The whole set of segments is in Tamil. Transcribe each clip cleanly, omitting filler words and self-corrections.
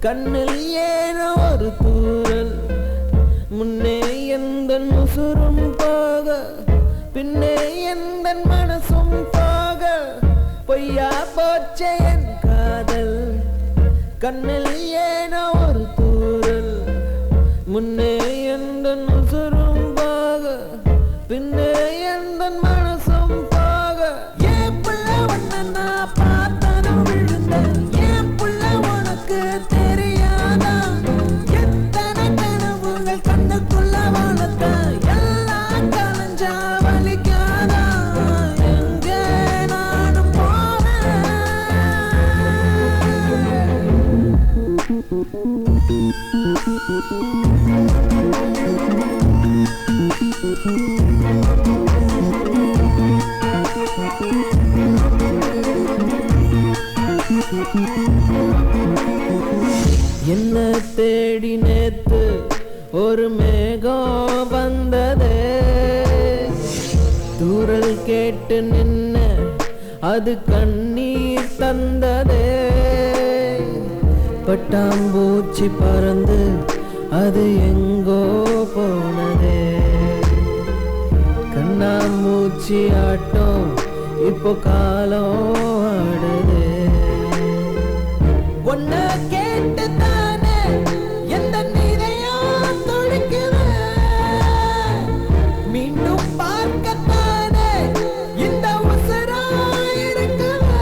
கண்ணில் ஏனோ ஒரு தூரல் முன்னே எந்தன் உசுரும் போக பின்னே எந்தன் மனசும் போக பொய்யா போச்சே என் காதல் கண்ணில் ஏனோ ஒரு தூரல் முன்னே எந்தன் உசுரும் போக பின்னே எந்தன் மனசும் போக ஏன் புள்ள ஒன்ன நான் பார்த்தனும் விழுந்த ஏன் புள்ள உனக்கு தெரியாதா எத்தனை கனவுகள் கண்ணுக்குள்ள வளர்த்த எல்லாம் கலைஞ்சா வலிக்காதா எங்கே நானும் போவேன் என்ன தேடி நேத்து ஒரு மேகம் வந்ததே தூரல் கேட்டு நின்ன அது கண்ணீர் தந்ததே பட்டாம்பூச்சி பறந்து அது எங்கோ போனதே கண்ணாமூச்சி ஆட்டம் இப்போ காலம் ஆடுதே ஒன்ன கேட்டு தானே எந்த நீரையும் துடிக்குவேன் மீண்டும் பார்க்கத்தானே இந்த உசுரா இருக்குவேன்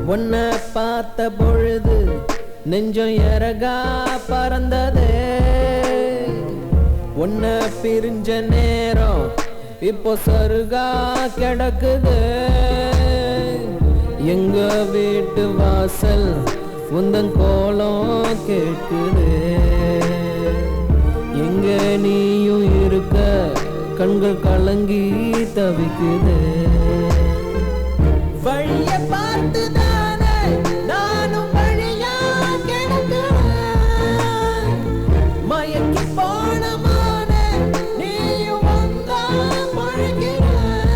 உன்னை பார்த்த பொழுது நெஞ்சம் இறகா பறந்ததே உன்னை பிரிஞ்ச நேரம் இப்போ சருகா கிடக்குது எங்க வீட்டு வாசல் உந்தன் கோலம் கேட்குது எங்க நீயும் இருக்க கண்கள் கலங்கி தவிக்குது வழிய பார்த்து தானே நானும் வழியா கிடக்கிறேன் மயக்கி போன மானே நீயும் வந்தா பழகிறேன்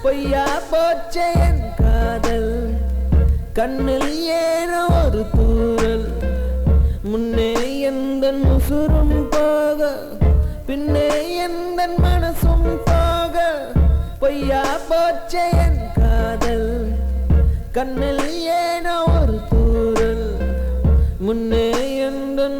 பொய்யா போச்சே என் காதல் கண்ணில் ஏனோ ஒரு தூரல் முன்னே எந்தன் உசுரும் போக பின்னே எந்தன் மனசும் போக பொய்யா போச்சே என் காதல் கண்ணில் ஏனோ ஒரு தூரல் முன்னே எந்தன்